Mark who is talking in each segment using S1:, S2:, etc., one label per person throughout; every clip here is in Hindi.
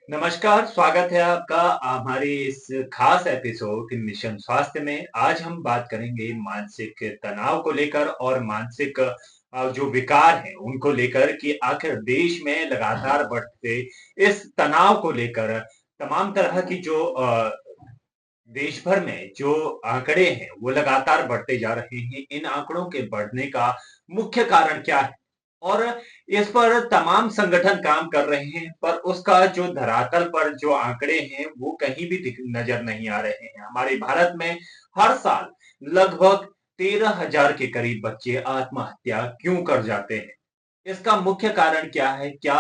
S1: नमस्कार, स्वागत है आपका हमारे इस खास एपिसोड मिशन स्वास्थ्य में। आज हम बात करेंगे मानसिक तनाव को लेकर और मानसिक जो विकार हैं उनको लेकर कि आखिर देश में लगातार बढ़ते इस तनाव को लेकर तमाम तरह की जो देश भर में जो आंकड़े हैं वो लगातार बढ़ते जा रहे हैं। इन आंकड़ों के बढ़ने का मुख्य कारण क्या है? और इस पर तमाम संगठन काम कर रहे हैं, पर उसका जो धरातल पर जो आंकड़े हैं वो कहीं भी नजर नहीं आ रहे हैं। हमारे भारत में हर साल लगभग 13,000 के करीब बच्चे आत्महत्या क्यों कर जाते हैं? इसका मुख्य कारण क्या है? क्या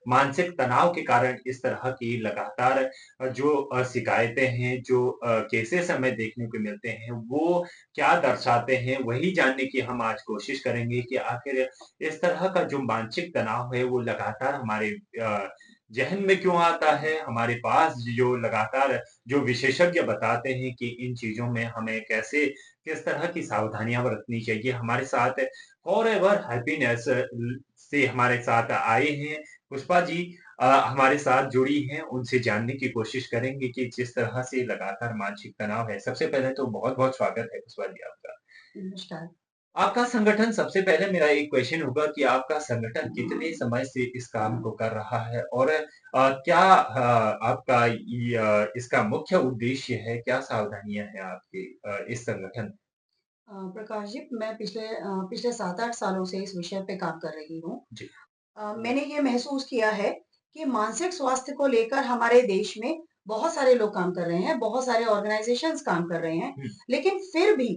S1: मानसिक तनाव के कारण इस तरह की लगातार जो शिकायतें हैं, जो केसेस हमें देखने को मिलते हैं, वो क्या दर्शाते हैं? वही जानने की हम आज कोशिश करेंगे कि आखिर इस तरह का जो मानसिक तनाव है, वो लगातार हमारे ज़हन में क्यों आता है? हमारे पास जो लगातार जो विशेषज्ञ बताते हैं कि इन चीज़ों में हमें कैसे किस तरह की सावधानियाँ बरतनी चाहिए। हमारे साथ फॉरएवर हैप्पीनेस से हमारे साथ आए हैं पुष्पा जी हमारे साथ जुड़ी हैं, उनसे जानने की कोशिश करेंगे कि जिस तरह से लगातार मानसिक तनाव है। सबसे पहले तो बहुत-बहुत स्वागत है पुष्पा जी आपका।
S2: नमस्कार।
S1: आपका संगठन सबसे पहले मेरा एक क्वेश्चन होगा कि आपका संगठन कितने समय से इस काम को कर रहा है और क्या आपका इसका मुख्य उद्देश्य है? क्या सावधानियाँ हैं आपके इस संगठन
S2: प्रकाश जी, मैं पिछले 7-8 सालों से इस विषय पे काम कर रही हूँ।
S1: जी।
S2: मैंने ये महसूस किया है कि मानसिक स्वास्थ्य को लेकर हमारे देश में बहुत सारे लोग काम कर रहे हैं, बहुत सारे ऑर्गनाइज़ेशंस काम कर रहे हैं,
S1: हुँ,
S2: लेकिन फिर भी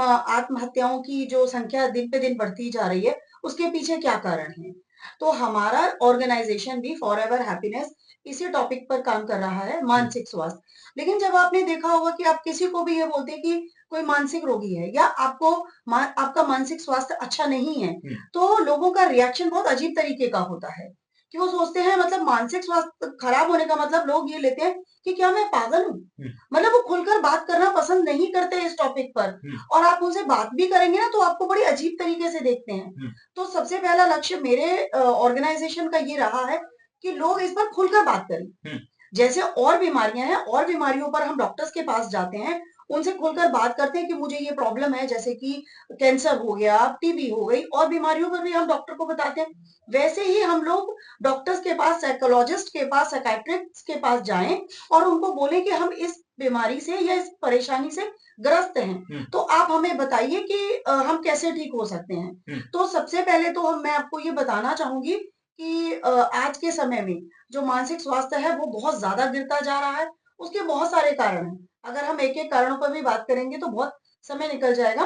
S2: आत्महत्याओं की जो संख्या दिन पे दिन बढ़ती जा रही है, उसके पीछे क्या कारण है? तो हमारा ऑर्गनाइज़ेशन भी फॉरएवर हैप्पीनेस इसी टॉपिक पर काम कर रहा है,
S1: हुँ,
S2: मानसिक स्वास्थ्य। लेकिन जब आपने देखा होगा कि आप किसी को भी ये बोलते हैं कि कोई मानसिक रोगी है या आपका मानसिक स्वास्थ्य अच्छा नहीं है,
S1: हुँ,
S2: तो लोगों का रिएक्शन बहुत अजीब तरीके का होता है, कि वो सोचते हैं मतलब मानसिक स्वास्थ्य खराब होने का मतलब लोग ये लेते हैं कि क्या मैं पागल हूँ?
S1: हुँ,
S2: मतलब वो खुलकर बात करना पसंद नहीं करते इस टॉपिक पर
S1: हुँ,
S2: और आप उनसे बात भी करेंगे ना तो आपको बड़ी अजीब तरीके से देखते हैं।
S1: हुँ,
S2: तो सबसे पहला लक्ष्य मेरे ऑर्गनाइज़ेशन का ये रहा है कि लोग इस पर खुलकर बात करें।
S1: हुँ,
S2: जैसे और बीमारियाँ हैं, और बीमारियों पर हम डॉक्टर्स के पास जाते हैं, उनसे खुलकर बात करते हैं कि मुझे ये प्रॉब्लम है, जैसे कि कैंसर हो गया, टीबी हो गई और बीमारियों पर भी हम डॉक्टर को बताते हैं। वैसे ही हम लोग डॉक्टर्स के पास, साइकोलॉजिस्ट के पास, साइकियाट्रिस्ट के पास जाएँ और उनको बोलें कि हम इस बीमारी से या इस परेशानी से ग्रस्त हैं,
S1: हुँ,
S2: तो आप हमें बताइए कि हम कैसे ठीक हो सकते हैं।
S1: हुँ,
S2: तो सबसे पहले तो मैं आपको ये बताना चाहूँगी कि आज के समय में जो मानसिक स्वास्थ्य है वो बहुत ज़्यादा गिरता जा रहा है। उसके बहुत सारे कारण हैं। अगर हम एक-एक कारणों पर भी बात करेंगे तो बहुत समय निकल जाएगा।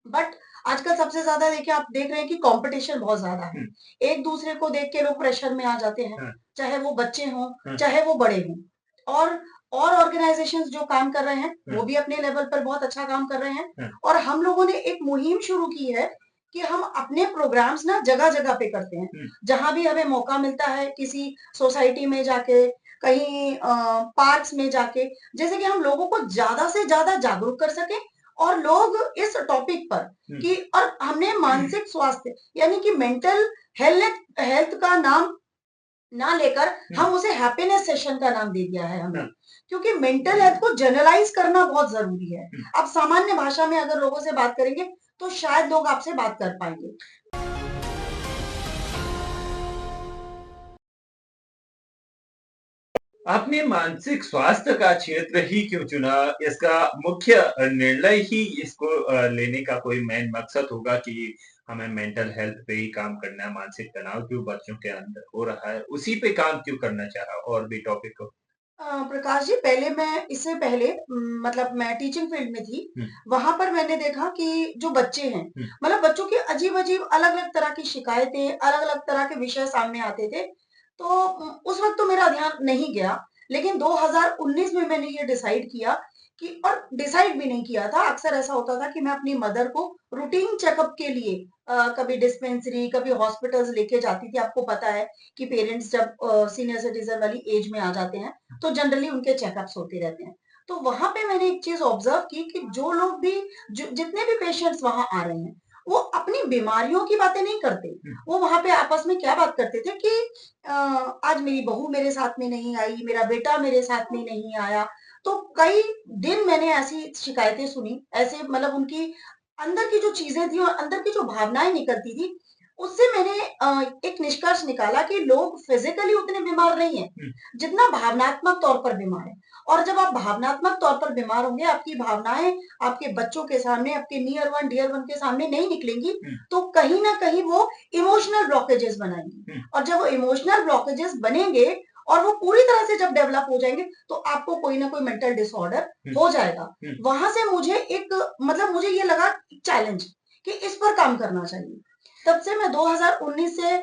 S2: बट आजकल सबसे ज़्यादा देखिए आप देख रहे हैं कि कॉम्पिटिशन बहुत ज़्यादा है।
S1: हुँ,
S2: एक-दूसरे को देख के लोग प्रेशर में आ जाते हैं,
S1: हाँ,
S2: चाहे वो बच्चे हों,
S1: हाँ,
S2: चाहे वो बड़े हों। और और ऑर्गनाइज़ेशंस जो काम कर रहे हैं,
S1: हाँ,
S2: वो भी अपने लेवल पर बहुत अच्छा काम कर रहे हैं।
S1: हाँ,
S2: और हम लोगों ने एक मुहिम शुरू की है कि हम अपने प्रोग्राम्स ना जगह-जगह पे करते हैं।
S1: हुँ,
S2: जहाँ भी हमें मौका मिलता है किसी सोसाइटी में जाके, कहीं पार्क्स में जाके, जैसे कि हम लोगों को ज़्यादा से ज़्यादा जागरूक कर सकें और लोग इस टॉपिक पर
S1: हुँ,
S2: कि और हमने मानसिक स्वास्थ्य यानी कि मेंटल हेल्थ हेल्थ का नाम ना लेकर
S1: हुँ,
S2: हम उसे हैप्पीनेस सेशन का नाम दे दिया है हमने।
S1: हाँ,
S2: क्योंकि मेंटल हेल्थ को जनरलाइज़ करना बहुत ज़रूरी है।
S1: हुँ।
S2: आप सामान्य भाषा में अगर लोगों से बात करेंगे, तो शायद लोग आपसे बात कर पाएँगे।
S1: आपने मानसिक स्वास्थ्य का क्षेत्र ही क्यों चुना? इसका मुख्य निर्णय ही इसको लेने का कोई मेन मकसद होगा कि हमें मेंटल हेल्थ पे ही काम करना है, मानसिक तनाव जो बच्चों के अंदर हो रहा है, उसी पे काम क्यों करना चाहा और भी टॉपिक को?
S2: प्रकाश जी इससे पहले मतलब मैं टीचिंग फील्ड में थी।
S1: हुँ,
S2: वहाँ पर मैंने देखा कि जो बच्चे हैं,
S1: हुँ,
S2: मतलब बच्चों की अजीब-अजीब, अलग-अलग तरह की शिकायतें, अलग-अलग तरह के विषय सामने आते थे। तो उस वक़्त तो मेरा ध्यान नहीं गया, लेकिन 2019 में मैंने ये डिसाइड किया कि और डिसाइड भी नहीं किया था, अक्सर ऐसा होता था कि मैं अपनी मदर को रूटीन चेकअप के लिए कभी डिस्पेंसरी, कभी हॉस्पिटल्स लेके जाती थी। आपको पता है कि पेरेंट्स जब सीनियर सिटीज़न वाली एज में आ जाते हैं, तो जनरली उनके चेकअप्स होते रहते हैं। तो वहाँ पे मैंने एक चीज़ ऑब्ज़र्व की कि जो लोग भी जितने भी पेशेंट्स वहाँ आ रहे हैं, वो अपनी बीमारियों की बातें नहीं करते। वो वहाँ पे आपस में क्या बात करते थे कि आज मेरी बहू मेरे साथ में नहीं आई, मेरा बेटा मेरे साथ में नहीं आया। तो कई दिन मैंने ऐसी शिकायतें सुनी, ऐसे मतलब उनकी अंदर की जो चीज़ें थी और अंदर की जो भावनाएँ निकलती थी, उससे मैंने एक निष्कर्ष निकाला कि लोग फिज़िकली उतने बीमार नहीं हैं, जितना भावनात्मक तौर पर बीमार हैं। और जब आप भावनात्मक तौर पर बीमार होंगे, आपकी भावनाएँ आपके बच्चों के सामने, आपके नियर वन, डियर वन के सामने नहीं निकलेंगी, तो कहीं न कहीं वो इमोशनल ब्लॉकेजेस बनाएँगी। और जब वो इमोशनल ब्लॉकेजेस बनेंगे और वो पूरी तरह से जब डेवलप हो जाएँगे, तो आपको कोई ना कोई मेंटल डिसऑर्डर हो जाएगा। वहाँ से मुझे एक मतलब मुझे ये लगा चैलेंज कि इस पर काम करना चाहिए। तब से मैं 2019 से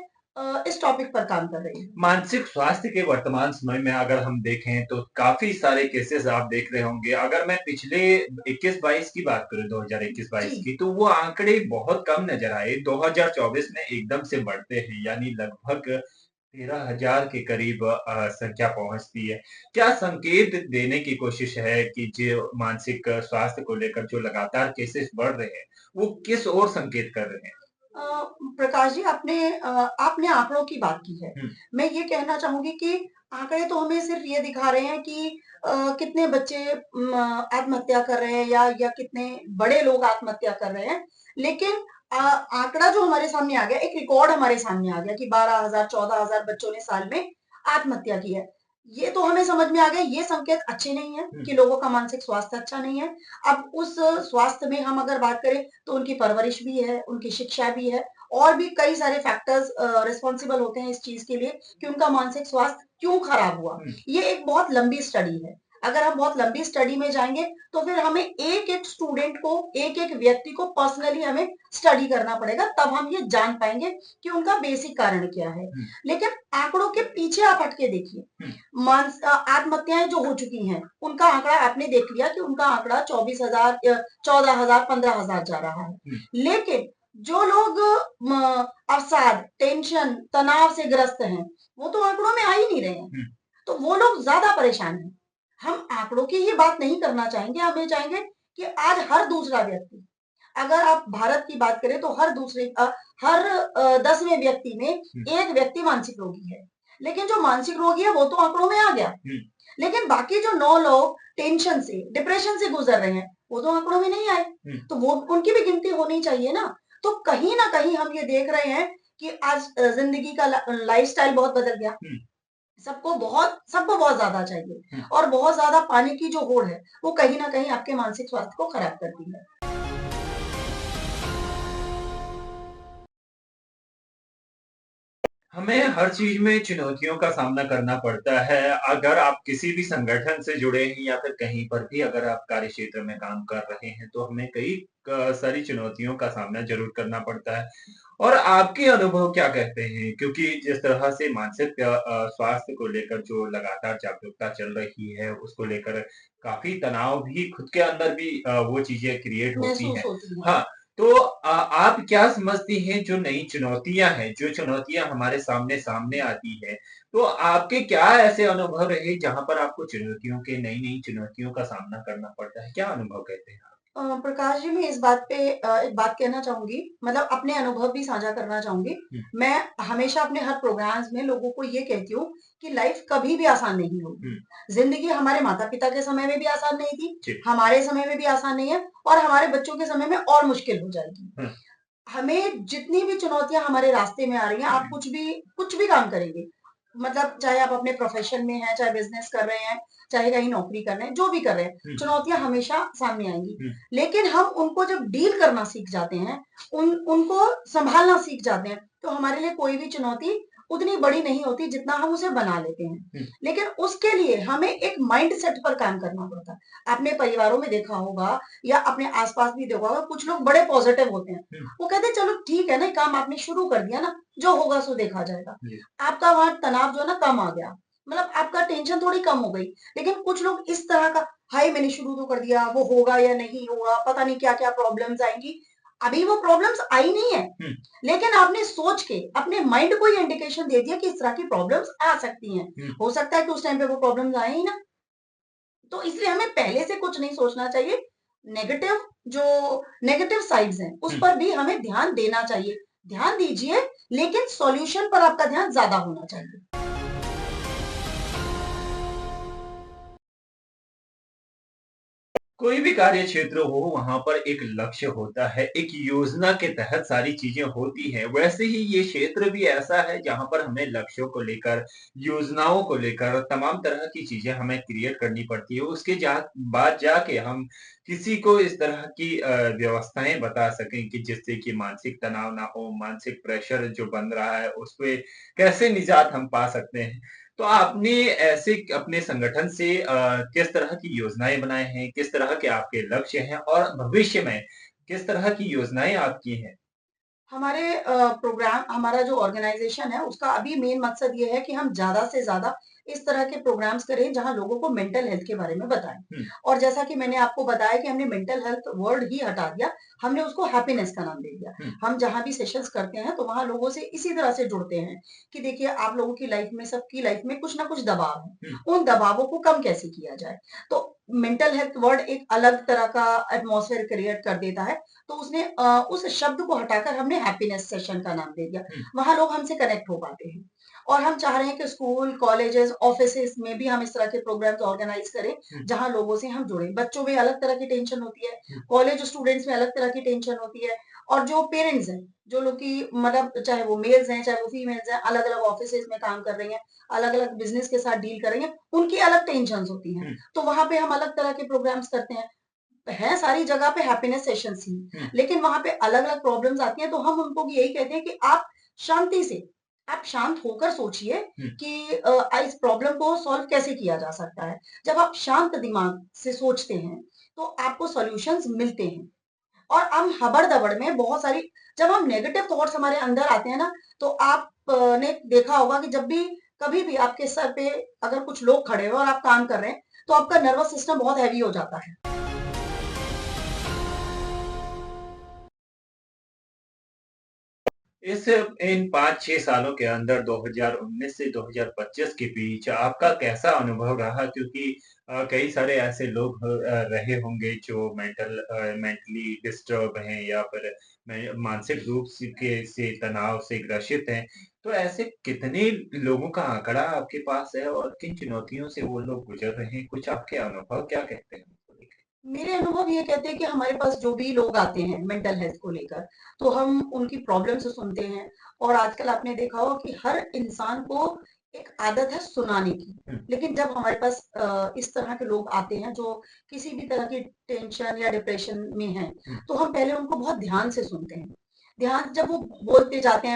S2: इस टॉपिक पर काम कर रही हूँ।
S1: मानसिक स्वास्थ्य के वर्तमान समय में अगर हम देखें तो काफ़ी सारे केसेज़ आप देख रहे होंगे। अगर मैं पिछले 21-22 की बात करूँ 2021-22
S2: जी,
S1: की तो वो आंकड़े बहुत कम नज़र आए। 2024 में एकदम से बढ़ते हैं यानी लगभग 13,000 के करीब संख्या पहुँचती है। क्या संकेत देने की कोशिश है कि जो मानसिक स्वास्थ्य को लेकर जो लगातार केसेज़ बढ़ रहे हैं, वो किस ओर संकेत कर रहे हैं?
S2: प्रकाश जी आपने आंकड़ों की बात की है।
S1: हुँ,
S2: मैं ये कहना चाहूँगी कि आंकड़े तो हमें सिर्फ़ ये दिखा रहे हैं कि कितने बच्चे आत्महत्या कर रहे हैं या कितने बड़े लोग आत्महत्या कर रहे हैं। लेकिन आंकड़ा जो हमारे सामने आ गया, एक रिकॉर्ड हमारे सामने आ गया कि 12,000 14,000 बच्चों ने साल में आत्महत्या की है। ये तो हमें समझ में आ गया, ये संकेत अच्छे नहीं हैं कि लोगों का मानसिक स्वास्थ्य अच्छा नहीं है। अब उस स्वास्थ्य में हम अगर बात करें तो उनकी परवरिश भी है, उनकी शिक्षा भी है और भी कई सारे फैक्टर्स रिस्पॉन्सिबल होते हैं इस चीज़ के लिए कि उनका मानसिक स्वास्थ्य क्यों खराब हुआ। ये एक बहुत लंबी स्टडी है। अगर हम बहुत लंबी स्टडी में जाएँगे तो फिर हमें एक-एक स्टूडेंट को, एक-एक व्यक्ति को पर्सनली हमें स्टडी करना पड़ेगा, तब हम ये जान पाएँगे कि उनका बेसिक कारण क्या है। लेकिन आंकड़ों के पीछे आप हट के देखिए, आत्महत्याएँ जो हो चुकी हैं, उनका आंकड़ा आपने देख लिया कि उनका आंकड़ा 24,000 14,000 15,000 जा रहा है। लेकिन जो लोग अवसाद, टेंशन, तनाव से ग्रस्त हैं, वो तो आंकड़ों में आ ही नहीं रहे हैं। तो वो लोग ज़्यादा परेशान हैं। हम आंकड़ों की ही बात नहीं करना चाहेंगे, हम ये चाहेंगे कि आज हर दूसरा व्यक्ति, अगर आप भारत की बात करें तो हर 10वें व्यक्ति में एक व्यक्ति मानसिक रोगी है। लेकिन जो मानसिक रोगी है वो तो आंकड़ों में आ गया। लेकिन बाकी जो 9 लोग टेंशन से, डिप्रेशन से गुज़र रहे हैं, वो तो आंकड़ों में नहीं आए। तो वो उनकी भी गिनती होनी चाहिए ना। तो कहीं न कहीं हम ये देख रहे हैं कि आज ज़िंदगी का लाइफ़स्टाइल बहुत बदल गया। सबको बहुत ज़्यादा चाहिए और बहुत ज़्यादा पाने की जो होड़ है, वो कहीं न कहीं आपके मानसिक स्वास्थ्य को खराब करती है।
S1: हमें हर चीज में चुनौतियों का सामना करना पड़ता है। अगर आप किसी भी संगठन से जुड़े हैं या फिर कहीं पर भी अगर आप कार्य क्षेत्र में काम कर रहे हैं, तो हमें कई सारी चुनौतियों का सामना ज़रूर करना पड़ता है। और आपके अनुभव क्या कहते हैं? क्योंकि जिस तरह से मानसिक स्वास्थ्य को लेकर जो लगातार जागरूकता चल रही है, उसको लेकर काफ़ी तनाव भी खुद के अंदर भी वो चीज़ें क्रिएट होती
S2: महसूस
S1: हैं।
S2: होती है।
S1: हाँ, तो आप क्या समझती हैं जो नई चुनौतियाँ हैं, जो चुनौतियाँ हमारे सामने सामने आती है, तो आपके क्या ऐसे अनुभव रहे जहाँ पर आपको चुनौतियों के नई-नई चुनौतियों का सामना करना पड़ता है? क्या अनुभव कहते हैं आप?
S2: प्रकाश जी, मैं इस बात पे एक बात कहना चाहूँगी, मतलब अपने अनुभव भी साझा करना चाहूँगी।
S1: हुँ,
S2: मैं हमेशा अपने हर प्रोग्राम्स में लोगों को ये कहती हूँ कि लाइफ़ कभी भी आसान नहीं होगी।
S1: हुँ,
S2: ज़िंदगी हमारे माता-पिता के समय में भी आसान नहीं थी,
S1: जी,
S2: हमारे समय में भी आसान नहीं है और हमारे बच्चों के समय में और मुश्किल हो जाएगी।
S1: हुँ,
S2: हमें जितनी भी चुनौतियाँ हमारे रास्ते में आ रही हैं, आप कुछ भी काम करेंगे, मतलब चाहे आप अपने प्रोफ़ेशन में हैं, चाहे बिज़नेस कर रहे हैं, चाहे कहीं नौकरी कर रहे हैं, जो भी कर रहे हैं,
S1: हुँ,
S2: चुनौतियाँ हमेशा सामने आएँगी।
S1: हुँ,
S2: लेकिन हम उनको जब डील करना सीख जाते हैं, उनको सँभालना सीख जाते हैं, तो हमारे लिए कोई भी चुनौती उतनी बड़ी नहीं होती जितना हम उसे बना लेते हैं।
S1: हुँ,
S2: लेकिन उसके लिए हमें एक माइंडसेट पर काम करना पड़ता है। आपने परिवारों में देखा होगा या अपने आस-पास भी देखा होगा, कुछ लोग बड़े पॉज़िटिव होते हैं।
S1: हुँ,
S2: वो कहते हैं चलो ठीक है ना, काम आपने शुरू कर दिया ना, जो होगा सो देखा जाएगा।
S1: जी,
S2: आपका वहाँ तनाव जो है ना कम आ गया, मतलब आपका टेंशन थोड़ी कम हो गई। लेकिन कुछ लोग इस तरह का, हाय मैंने शुरू तो कर दिया, वो होगा या नहीं होगा, पता नहीं क्या-क्या प्रॉब्लम्स आएँगी। अभी वो प्रॉब्लम्स आई नहीं है,
S1: हुँ,
S2: लेकिन आपने सोच के अपने माइंड को ये इंडिकेशन दे दिया कि इस तरह की प्रॉब्लम्स आ सकती हैं।
S1: हुँ,
S2: हो सकता है कि उस टाइम पे वो प्रॉब्लम्स आए ही ना। तो इसलिए हमें पहले से कुछ नहीं सोचना चाहिए। नेगेटिव जो नेगेटिव साइड्स हैं, उस
S1: हुँ।
S2: पर भी हमें ध्यान देना चाहिए। ध्यान दीजिए, लेकिन सॉल्यूशन पर आपका ध्यान ज़्यादा होना चाहिए।
S1: कोई भी कार्य क्षेत्र हो वहाँ पर एक लक्ष्य होता है, एक योजना के तहत सारी चीज़ें होती हैं। वैसे ही ये क्षेत्र भी ऐसा है जहाँ पर हमें लक्ष्यों को लेकर, योजनाओं को लेकर तमाम तरह की चीज़ें हमें क्रिएट करनी पड़ती है। उसके जा बाद जाके हम किसी को इस तरह की व्यवस्थाएँ बता सकें कि जिससे कि मानसिक तनाव ना हो, मानसिक प्रेशर जो बन रहा है उसपे कैसे निजात हम पा सकते हैं। तो आपने ऐसे अपने संगठन से किस तरह की योजनाएँ बनाए हैं? किस तरह के आपके लक्ष्य हैं? और भविष्य में किस तरह की योजनाएँ आपकी हैं?
S2: हमारे प्रोग्राम हमारा जो ऑर्गेनाइज़ेशन है, उसका अभी मेन मकसद ये है कि हम ज़्यादा से ज़्यादा इस तरह के प्रोग्राम्स करें, जहाँ लोगों को मेंटल हेल्थ के बारे में बताएँ।
S1: हुँ,
S2: और जैसा कि मैंने आपको बताया कि हमने मेंटल हेल्थ वर्ड ही हटा दिया, हमने उसको हैप्पीनेस का नाम दे दिया।
S1: हुँ,
S2: हम जहाँ भी सेशंस करते हैं, तो वहाँ लोगों से इसी तरह से जुड़ते हैं कि देखिए, आप लोगों की लाइफ़ में, सबकी लाइफ़ में कुछ ना कुछ दबाव है।
S1: हुँ,
S2: उन दबावों को कम कैसे किया जाए? तो मेंटल हेल्थ वर्ड एक अलग तरह का एटमॉस्फेयर क्रिएट कर देता है। तो उसने उस शब्द को हटाकर हमने हैप्पीनेस सेशन का नाम दे दिया।
S1: हुँ,
S2: वहाँ लोग हमसे कनेक्ट हो पाते हैं। और हम चाह रहे हैं कि स्कूल, कॉलेजेस, ऑफिसेज़ में भी हम इस तरह के प्रोग्राम्स ऑर्गेनाइज़ करें,
S1: हुँ,
S2: जहाँ लोगों से हम जुड़ें। बच्चों में अलग तरह की टेंशन होती है,
S1: हुँ,
S2: कॉलेज स्टूडेंट्स में अलग तरह की टेंशन होती है और जो पेरेंट्स हैं, जो लोग कि मतलब चाहे वो मेल्स हैं, चाहे वो फीमेल्स हैं, अलग-अलग ऑफिसेज़ में काम कर रही हैं, अलग-अलग बिज़नेस के साथ डील कर रही हैं, उनकी अलग टेंशन्स होती हैं।
S1: हुँ,
S2: तो वहाँ पे हम अलग तरह के प्रोग्राम्स करते हैं। है सारी जगह पे हैप्पीनेस सेशंस ही,
S1: हुँ,
S2: लेकिन वहाँ पे अलग-अलग प्रॉब्लम्स आती हैं, तो हम उनको यही कहते हैं कि आप शांति से, आप शांत होकर सोचिए
S1: हुँ।
S2: कि इस प्रॉब्लम को सॉल्व कैसे किया जा सकता है। जब आप शांत दिमाग से सोचते हैं, तो आपको सॉल्यूशंस मिलते हैं और हम हबड़-दबड़ में बहुत सारी जब हम नेगेटिव थॉट्स हमारे अंदर आते हैं ना, तो आप ने देखा होगा कि जब भी कभी भी आपके सर पे अगर कुछ लोग खड़े हो और आप काम कर रहे हैं, तो आपका नर्वस सिस्टम बहुत हेवी हो जाता है।
S1: इस इन 5-6 सालों के अंदर 2019 से 2025 के बीच आपका कैसा अनुभव रहा? क्योंकि कई सारे ऐसे लोग रहे होंगे जो मेंटली डिस्टर्ब हैं या फिर मानसिक रूप से तनाव से ग्रसित हैं। तो ऐसे कितने लोगों का आंकड़ा आपके पास है और किन चुनौतियों से वो लोग गुज़र रहे हैं? कुछ आपके अनुभव क्या कहते हैं उसको लेके?
S2: मेरे अनुभव ये कहते हैं कि हमारे पास जो भी लोग आते हैं मेंटल हेल्थ को लेकर, तो हम उनकी प्रॉब्लम्स सुनते हैं और आजकल आपने देखा होगा कि हर इंसान को एक आदत है सुनाने की।
S1: हुँ,
S2: लेकिन जब हमारे पास इस तरह के लोग आते हैं जो किसी भी तरह की टेंशन या डिप्रेशन में हैं,
S1: हुँ,
S2: तो हम पहले उनको बहुत ध्यान से सुनते हैं। ध्यान जब वो बोलते जाते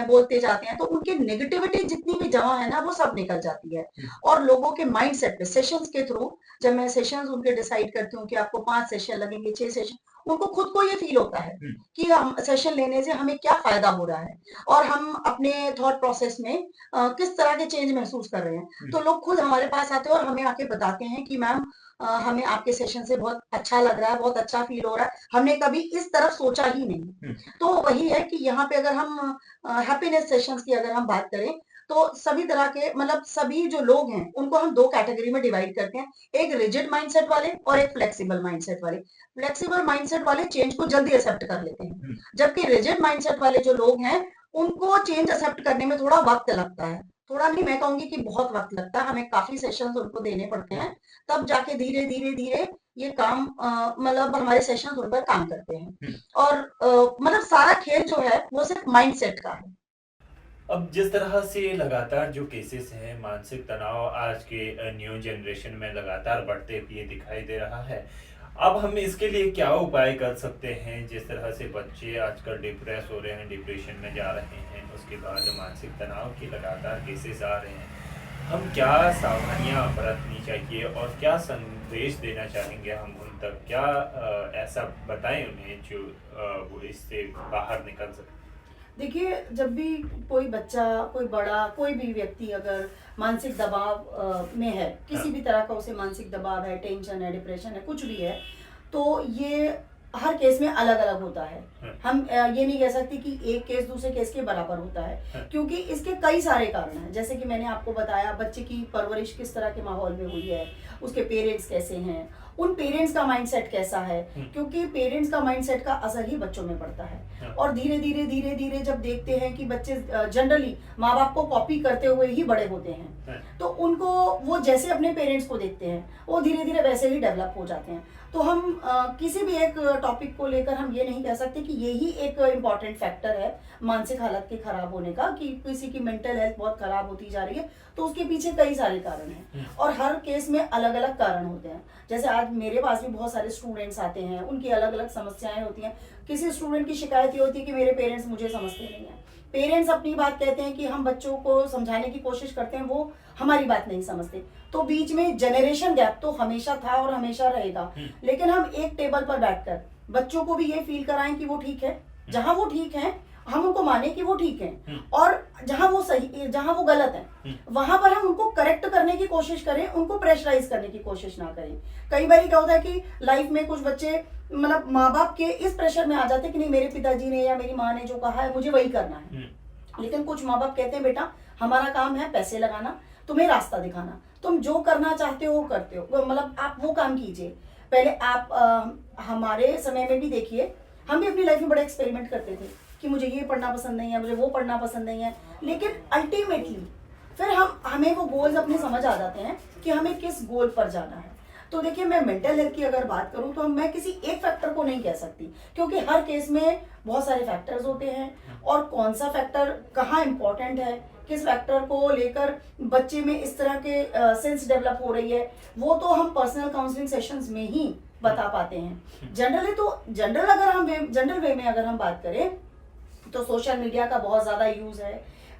S2: हैं, तो उनकी नेगेटिविटी जितनी भी जमा है ना, वो सब निकल जाती है।
S1: हुँ,
S2: और लोगों के माइंडसेट पे सेशंस के थ्रू जब मैं सेशंस उनके डिसाइड करती हूँ कि आपको 5 सेशन लगेंगे, 6 सेशन, उनको खुद को ये फ़ील होता है
S1: हुँ,
S2: कि हम सेशन लेने से हमें क्या फ़ायदा हो रहा है और हम अपने थॉट प्रोसेस में किस तरह के चेंज महसूस कर रहे हैं।
S1: हुँ,
S2: तो लोग खुद हमारे पास आते हैं और हमें आके बताते हैं कि मैम हमें आपके सेशन से बहुत अच्छा लग रहा है, बहुत अच्छा फ़ील हो रहा है। हमने कभी इस तरफ सोचा ही नहीं।
S1: हुँ,
S2: तो वही है कि यहाँ पे अगर हम हैप्पीनेस सेशंस की अगर हम बात करें, तो सभी तरह के मतलब सभी जो लोग हैं, उनको हम 2 कैटेगरी में डिवाइड करते हैं। एक रिजिड माइंडसेट वाले और
S1: हुँ,
S2: एक फ्लेक्सिबल माइंडसेट वाले। फ्लेक्सिबल माइंडसेट वाले चेंज को जल्दी एक्सेप्ट कर लेते हैं,
S1: हुँ।
S2: जबकि रिजिड माइंडसेट वाले जो लोग हैं, उनको चेंज एक्सेप्ट करने में थोड़ा वक़्त लगता है। थोड़ा नहीं, मैं कहूँगी कि बहुत वक़्त लगता है, हमें काफ़ी सेशंस उनको देने पड़ते हैं, तब जाके धीरे, धीरे, धीरे ये काम मतलब हमारे सेशंस उन पर काम करते हैं।
S1: हुँ।
S2: और मतलब सारा खेल जो है, वो सिर्फ़ माइंडसेट का है।
S3: अब जिस तरह से लगातार जो केसेस हैं मानसिक तनाव आज के न्यू जनरेशन में लगातार बढ़ते हुए दिखाई दे रहा है। अब हम इसके लिए क्या उपाय कर सकते हैं जिस तरह से बच्चे आजकल डिप्रेस हो रहे हैं, डिप्रेशन में जा रहे हैं, उसके बाद मानसिक तनाव के लगातार केसेस आ रहे हैं। हम क्या सावधानियां बरतनी चाहिए और क्या संदेश देना चाहेंगे हम उन तक? क्या ऐसा बताएं उन्हें जो वो इससे बाहर निकल सके?
S2: देखिए, जब भी कोई बच्चा, कोई बड़ा, कोई भी व्यक्ति अगर मानसिक दबाव में है,
S1: हाँ,
S2: किसी भी तरह का उसे मानसिक दबाव है, टेंशन है, डिप्रेशन है, कुछ भी है, तो ये हर केस में अलग-अलग होता है।
S1: हाँ,
S2: हम ये नहीं कह सकते कि एक केस दूसरे केस के बराबर होता है,
S1: हाँ,
S2: क्योंकि इसके कई सारे कारण हैं। जैसे कि मैंने आपको बताया, बच्चे की परवरिश किस तरह के माहौल में हुई है, उसके पेरेंट्स कैसे हैं उन पेरेंट्स का माइंडसेट कैसा है, क्योंकि पेरेंट्स का माइंडसेट का असर ही बच्चों में पड़ता है। और धीरे धीरे जब देखते हैं कि बच्चे जनरली माँ बाप को कॉपी करते हुए ही बड़े होते हैं, तो उनको वो जैसे अपने पेरेंट्स को देखते हैं वो धीरे धीरे वैसे ही डेवलप हो जाते हैं। तो हम किसी भी एक टॉपिक को लेकर हम ये नहीं कह सकते कि यही एक इम्पॉर्टेंट फैक्टर है मानसिक हालत के खराब होने का, कि किसी की मेंटल हेल्थ बहुत खराब होती जा रही है, तो उसके पीछे कई सारे कारण हैं और हर केस में अलग अलग कारण होते हैं। जैसे आज मेरे पास भी बहुत सारे स्टूडेंट्स आते हैं, उनकी अलग अलग समस्याएं होती हैं। किसी स्टूडेंट की शिकायत ये होती है कि मेरे पेरेंट्स मुझे समझते नहीं हैं। पेरेंट्स अपनी बात कहते हैं कि हम बच्चों को समझाने की कोशिश करते हैं, वो हमारी बात नहीं समझते। तो बीच में जनरेशन गैप तो हमेशा था और हमेशा रहेगा, लेकिन हम एक टेबल पर बैठकर बच्चों को भी ये फील कराएं कि वो ठीक है, जहां वो ठीक है हम उनको माने कि वो ठीक है, और जहां वो सही, जहां वो गलत है वहां पर हम उनको करेक्ट करने की कोशिश करें, उनको प्रेशराइज करने की कोशिश ना करें। कई बार क्या होता है कि लाइफ में कुछ बच्चे मतलब माँ बाप के इस प्रेशर में आ जाते हैं कि नहीं, मेरे पिताजी ने या मेरी माँ ने जो कहा है मुझे वही करना है। लेकिन कुछ माँ बाप कहते हैं बेटा हमारा काम है पैसे लगाना, तुम्हें रास्ता दिखाना, तुम जो करना चाहते हो करते हो, मतलब आप वो काम कीजिए। पहले आप हमारे समय में भी देखिए, हम भी अपनी लाइफ में बड़े एक्सपेरिमेंट करते थे कि मुझे ये पढ़ना पसंद नहीं है, मुझे वो पढ़ना पसंद नहीं है, लेकिन अल्टीमेटली फिर हमें वो गोल्स अपने समझ आ जाते हैं कि हमें किस गोल पर जाना है। तो देखिए, मैं मेंटल हेल्थ की अगर बात करूं तो मैं किसी एक फैक्टर को नहीं कह सकती, क्योंकि हर केस में बहुत सारे फैक्टर्स होते हैं और कौन सा फैक्टर कहाँ इंपॉर्टेंट है, किस फैक्टर को लेकर बच्चे में इस तरह के सेंस डेवलप हो रही है, वो तो हम पर्सनल काउंसलिंग सेशंस में ही बता पाते हैं। जनरल वे में अगर हम बात करें तो सोशल मीडिया का बहुत ज़्यादा यूज़ है,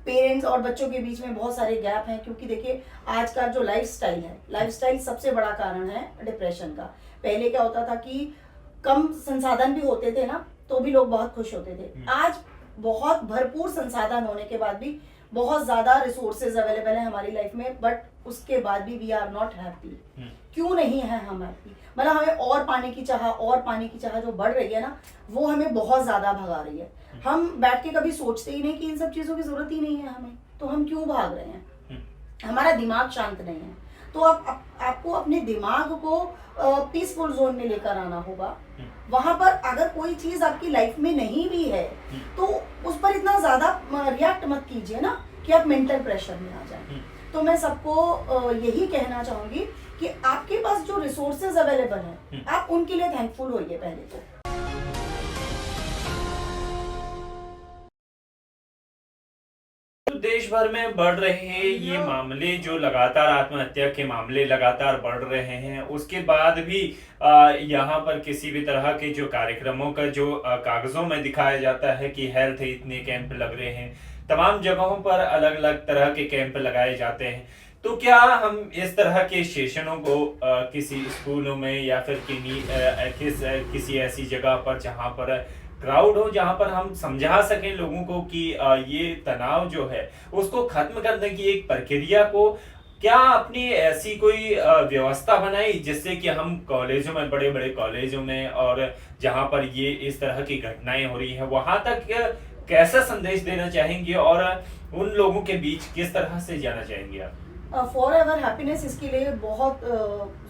S2: पेरेंट्स और बच्चों के बीच में बहुत सारे गैप हैं, क्योंकि देखिए आज का जो लाइफस्टाइल सबसे बड़ा कारण है डिप्रेशन का। पहले क्या होता था कि कम संसाधन भी होते थे ना, तो भी लोग बहुत खुश होते थे। आज बहुत भरपूर संसाधन होने के बाद भी बहुत ज्यादा रिसोर्सेज अवेलेबल है हमारी लाइफ में, बट उसके बाद भी वी आर नॉट हैप्पी। क्यों नहीं है हम हैप्पी? मतलब हमें और पाने की चाह जो बढ़ रही है ना, वो हमें बहुत ज्यादा भगा रही है। हम बैठ के कभी सोचते ही नहीं कि इन सब चीजों की जरूरत ही नहीं है हमें, तो हम क्यों भाग रहे हैं? हमारा दिमाग शांत नहीं है। तो आपको अपने दिमाग को पीसफुल जोन में लेकर आना होगा। वहां पर अगर कोई चीज आपकी लाइफ में नहीं भी है तो उस पर इतना ज्यादा रिएक्ट मत कीजिए ना कि आप मेंटल प्रेशर में आ जाए। तो मैं सबको यही कहना चाहूंगी कि आपके पास जो रिसोर्सेज अवेलेबल हैं, आप उनके लिए थैंकफुल होइए पहले तो।
S3: देश भर में बढ़ रहे हैं ये मामले, जो लगातार आत्महत्या के मामले लगातार बढ़ रहे हैं, उसके बाद भी यहाँ पर किसी भी तरह के जो कार्यक्रमों का जो कागजों में दिखाया जाता है कि हेल्थ इतने कैंप लग रहे हैं, तमाम जगहों पर अलग अलग तरह के कैंप लगाए जाते हैं। तो क्या हम इस तरह के सेशनों को किसी स्कूलों में या फिर किसी ऐसी जगह पर जहाँ पर क्राउड हो, जहां पर हम समझा सकें लोगों को कि ये तनाव जो है उसको खत्म करने की एक प्रक्रिया को, क्या अपनी ऐसी कोई व्यवस्था बनाई जिससे कि हम कॉलेजों में, बड़े बड़े कॉलेजों में और जहां पर ये इस तरह की घटनाएं हो रही हैं वहां तक कैसा संदेश देना चाहेंगे और उन लोगों के बीच किस तरह से जाना चाहेंगे आप?
S2: फॉर एवर हैप्पीनेस इसके लिए बहुत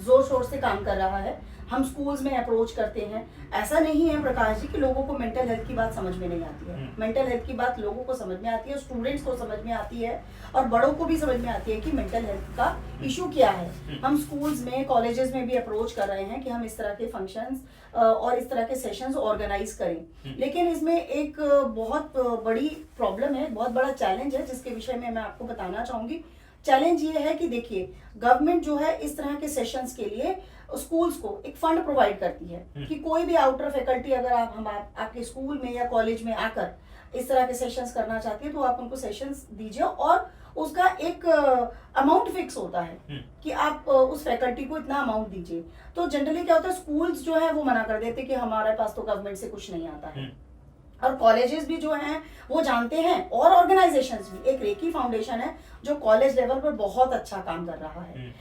S2: जोर शोर से काम कर रहा है। हम स्कूल्स में अप्रोच करते हैं। ऐसा नहीं है प्रकाश जी कि लोगों को मेंटल हेल्थ की बात समझ में नहीं आती है। मेंटल हेल्थ की बात लोगों को समझ में आती है, स्टूडेंट्स को समझ में आती है और बड़ों को भी समझ में आती है कि मेंटल हेल्थ का इशू क्या है। हम स्कूल्स में, कॉलेजेस में भी अप्रोच कर रहे हैं कि हम इस तरह के फंक्शंस और इस तरह के सेशंस ऑर्गेनाइज करें। लेकिन इसमें एक बहुत बड़ी प्रॉब्लम है, बहुत बड़ा चैलेंज है जिसके विषय में मैं आपको बताना चाहूंगी। चैलेंज ये है कि देखिए, गवर्नमेंट जो है इस तरह के सेशंस के लिए स्कूल्स को एक फंड प्रोवाइड करती है कि कोई भी आउटर फैकल्टी अगर आपके स्कूल में या कॉलेज में आकर इस तरह के सेशंस करना चाहती है तो आप उनको सेशंस दीजिए और उसका एक अमाउंट फिक्स होता है कि आप उस फैकल्टी को इतना अमाउंट दीजिए। तो जनरली क्या होता है, स्कूल्स जो है वो मना कर देते कि हमारे पास तो गवर्नमेंट से कुछ नहीं आता है। और कॉलेजेस भी जो हैं वो जानते हैं, और ऑर्गेनाइजेशंस भी। एक रेकी फाउंडेशन है जो कॉलेज लेवल पर बहुत अच्छा काम कर रहा है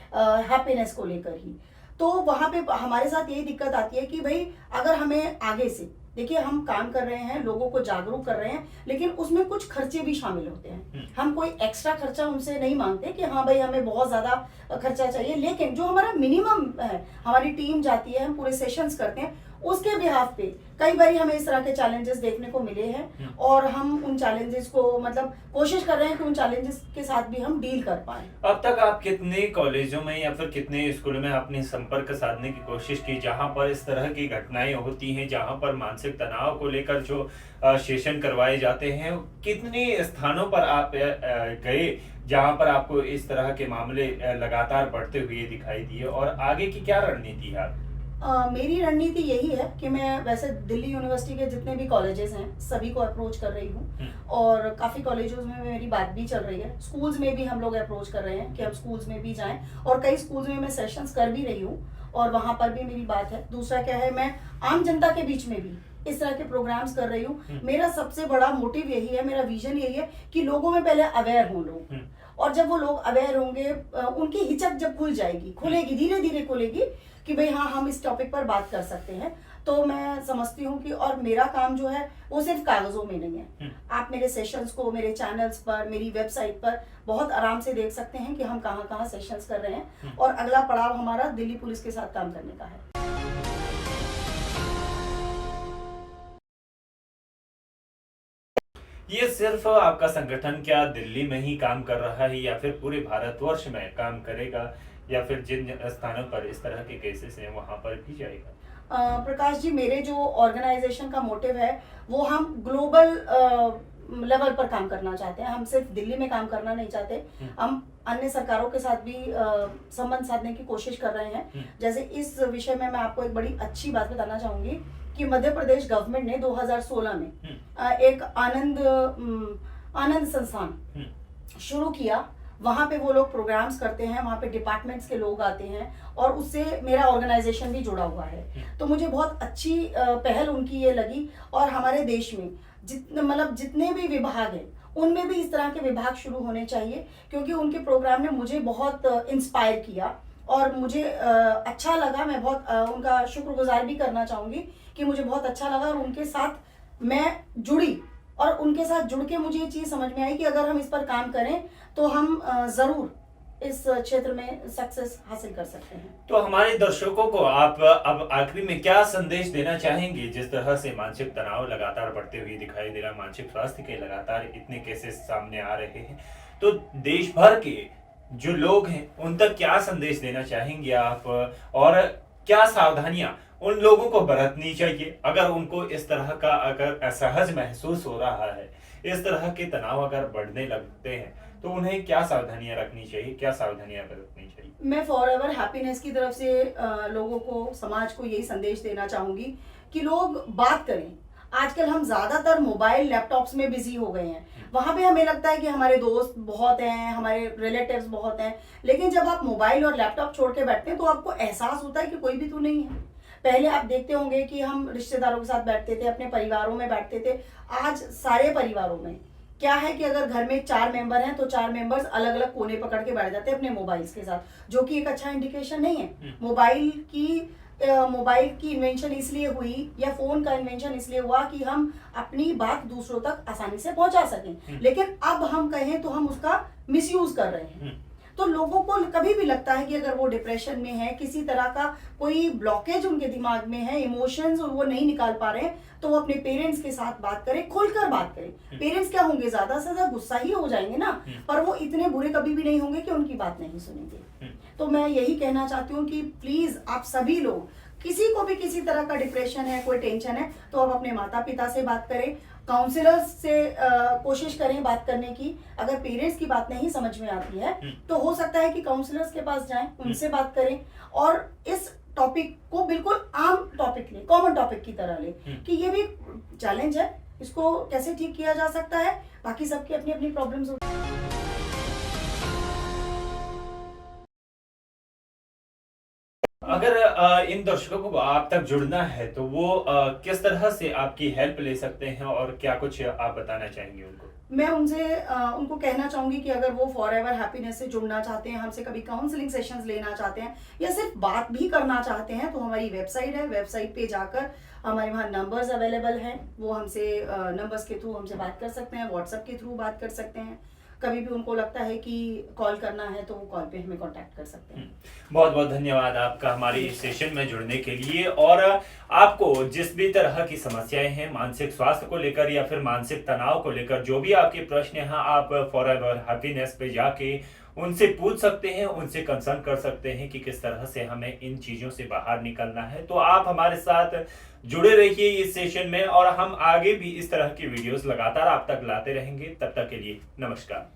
S2: हैप्पीनेस को लेकर ही। तो वहां पे हमारे साथ यही दिक्कत आती है कि भाई अगर हमें आगे से देखिए हम काम कर रहे हैं, लोगों को जागरूक कर रहे हैं, लेकिन उसमें कुछ खर्चे भी शामिल होते हैं। हम कोई एक्स्ट्रा खर्चा उनसे नहीं मांगते कि हाँ भाई हमें बहुत ज़्यादा खर्चा चाहिए, लेकिन जो हमारा मिनिमम है, हमारी टीम जाती है, हम पूरे सेशंस करते हैं, उसके बिहाफ पे कई बार हमें इस तरह के चैलेंजेस देखने को मिले हैं और हम उन चैलेंजेस को मतलब कोशिश कर रहे हैं कि उन चैलेंजेस के साथ भी हम डील कर पाए।
S3: अब तक आप कितने कॉलेजों में या फिर कितने स्कूलों में आपने संपर्क साधने की कोशिश की जहां पर इस तरह की घटनाएं होती हैं, जहां पर मानसिक तनाव को लेकर जो सेशन करवाए जाते हैं? कितने स्थानों पर आप गए जहां पर आपको इस तरह के मामले लगातार बढ़ते हुए दिखाई दिए, और आगे की क्या रणनीति है आपकी?
S2: मेरी रणनीति यही है कि मैं वैसे दिल्ली यूनिवर्सिटी के जितने भी कॉलेजेस हैं सभी को अप्रोच कर रही हूँ और काफ़ी कॉलेजों में मेरी बात भी चल रही है। स्कूल्स में भी हम लोग अप्रोच कर रहे हैं कि हम स्कूल्स में भी जाएं और कई स्कूल्स में मैं सेशंस कर भी रही हूँ और वहाँ पर भी मेरी बात है। दूसरा क्या है, मैं आम जनता के बीच में भी इस तरह के प्रोग्राम्स कर रही हूँ। मेरा सबसे बड़ा मोटिव यही है, मेरा विजन यही है कि लोगों में पहले अवेयर हों लोग, और जब वो लोग अवेयर होंगे, उनकी हिचक जब खुलेगी धीरे धीरे खुलेगी कि भाई हाँ हम इस टॉपिक पर बात कर सकते हैं, तो मैं समझती हूँ कि और मेरा काम जो है वो सिर्फ कागजों में नहीं है। आप मेरे सेशंस को मेरे चैनल्स पर, मेरी वेबसाइट पर बहुत आराम से देख सकते हैं कि हम कहाँ कहाँ सेशंस कर रहे हैं और अगला पड़ाव हमारा दिल्ली पुलिस के साथ काम करने का है।
S3: ये सिर्फ आपका संगठन क्या दिल्ली में ही काम कर रहा है या फिर पूरे भारतवर्ष में काम करेगा, या फिर जिन स्थानों पर इस तरह के केसेस हैं वहां पर भी जाएगा?
S2: प्रकाश जी, मेरे जो ऑर्गेनाइजेशन का मोटिव है वो हम ग्लोबल लेवल पर काम करना चाहते हैं। हम सिर्फ दिल्ली में काम करना नहीं चाहते, हम अन्य सरकारों के साथ भी संबंध साधने की कोशिश कर रहे हैं। जैसे इस विषय में मैं आपको एक बड़ी अच्छी बात बताना चाहूंगी कि मध्य प्रदेश गवर्नमेंट ने 2016 में एक आनंद संस्थान शुरू किया। वहाँ पे वो लोग प्रोग्राम्स करते हैं, वहाँ पे डिपार्टमेंट्स के लोग आते हैं और उससे मेरा ऑर्गेनाइजेशन भी जुड़ा हुआ है। तो मुझे बहुत अच्छी पहल उनकी ये लगी और हमारे देश में जितने भी विभाग हैं उनमें भी इस तरह के विभाग शुरू होने चाहिए, क्योंकि उनके प्रोग्राम ने मुझे बहुत इंस्पायर किया और मुझे अच्छा लगा। मैं बहुत उनका शुक्रगुजार भी करना चाहूँगी कि मुझे बहुत अच्छा लगा और उनके साथ मैं जुड़ी और उनके साथ जुड़ के मुझे ये चीज़ समझ में आई कि अगर हम इस पर काम करें तो हम ज़रूर इस क्षेत्र में सक्सेस हासिल कर सकते हैं।
S3: तो हमारे दर्शकों को आप अब आखिरी में क्या संदेश देना चाहेंगे? जिस तरह से मानसिक तनाव लगातार बढ़ते हुए दिखाई दे रहा, मानसिक स्वास्थ्य के लगातार इतने केसेस सामने आ रहे हैं, तो देश भर के जो लोग हैं उन तक क्या संदेश देना चाहेंगे आप, और क्या सावधानियां उन लोगों को बरतनी चाहिए अगर उनको इस तरह का अगर असहज महसूस हो रहा है, इस तरह के तनाव अगर बढ़ने लगते हैं, तो उन्हें क्या सावधानियां रखनी चाहिए, क्या सावधानियां बरतनी चाहिए?
S2: मैं फॉरएवर हैप्पीनेस की तरफ से लोगों को, समाज को यही संदेश देना चाहूंगी कि लोग बात करें। आजकल हम ज्यादातर मोबाइल लैपटॉप्स में बिजी हो गए हैं, वहां पे हमें लगता है कि हमारे दोस्त बहुत हैं, हमारे रिलेटिव्स बहुत हैं, लेकिन जब आप मोबाइल और लैपटॉप छोड़ के बैठते हैं तो आपको एहसास होता है कि कोई भी तो नहीं है। पहले आप देखते होंगे कि हम रिश्तेदारों के साथ बैठते थे, अपने परिवारों में बैठते थे। आज सारे परिवारों में क्या है कि अगर घर में 4 मेंबर हैं तो 4 मेंबर्स अलग अलग कोने पकड़ के बैठ जाते हैं अपने मोबाइल्स के साथ, जो कि एक अच्छा इंडिकेशन नहीं है। मोबाइल की इन्वेंशन इसलिए हुई या फोन का इन्वेंशन इसलिए हुआ कि हम अपनी बात दूसरों तक आसानी से पहुंचा सकें, लेकिन अब हम कहें तो हम उसका मिसयूज कर रहे हैं। तो लोगों को कभी भी लगता है कि अगर वो डिप्रेशन में है, किसी तरह का कोई ब्लॉकेज उनके दिमाग में है, इमोशंस वो नहीं निकाल पा रहे हैं, तो वो अपने पेरेंट्स के साथ बात करें, खुलकर बात करें। पेरेंट्स क्या होंगे, ज्यादा से ज्यादा गुस्सा ही हो जाएंगे ना, पर वो इतने बुरे कभी भी नहीं होंगे कि उनकी बात नहीं सुनेंगे। तो मैं यही कहना चाहती हूँ कि प्लीज आप सभी लोग, किसी को भी किसी तरह का डिप्रेशन है, कोई टेंशन है, तो आप अपने माता पिता से बात करें, काउंसलर्स से कोशिश करें बात करने की। अगर पेरेंट्स की बात नहीं समझ में आती है तो हो सकता है कि काउंसलर्स के पास जाएं, उनसे बात करें और इस टॉपिक को बिल्कुल आम टॉपिक लें, कॉमन टॉपिक की तरह लें कि ये भी चैलेंज है, इसको कैसे ठीक किया जा सकता है। बाकी सबकी अपनी अपनी प्रॉब्लम्स होती हैं।
S3: अगर इन दर्शकों को आप तक जुड़ना है तो वो किस तरह से आपकी हेल्प ले सकते हैं और क्या कुछ आप बताना चाहेंगे उनको?
S2: मैं उनको कहना चाहूँगी कि अगर वो फॉरएवर हैप्पीनेस से जुड़ना चाहते हैं, हमसे कभी काउंसलिंग सेशंस लेना चाहते हैं या सिर्फ बात भी करना चाहते हैं, तो हमारी वेबसाइट है, वेबसाइट पे जाकर हमारे वहाँ नंबर्स अवेलेबल हैं, वो हमसे नंबर्स के थ्रू हमसे बात कर सकते हैं, व्हाट्सएप के थ्रू बात कर सकते हैं। कभी भी उनको लगता है कि कॉल करना है तो वो कॉल पे हमें कांटेक्ट कर सकते हैं।
S3: बहुत बहुत धन्यवाद आपका हमारे इस सेशन में जुड़ने के लिए। और आपको जिस भी तरह की समस्याएं हैं मानसिक स्वास्थ्य को लेकर या फिर मानसिक तनाव को लेकर, जो भी आपके प्रश्न हैं, आप फॉरएवर हैप्पीनेस पे जाके उनसे पूछ सकते हैं, उनसे कंसर्न कर सकते हैं कि किस तरह से हमें इन चीज़ों से बाहर निकलना है। तो आप हमारे साथ जुड़े रहिए इस सेशन में और हम आगे भी इस तरह की वीडियोस लगातार आप तक लाते रहेंगे। तब तक के लिए नमस्कार।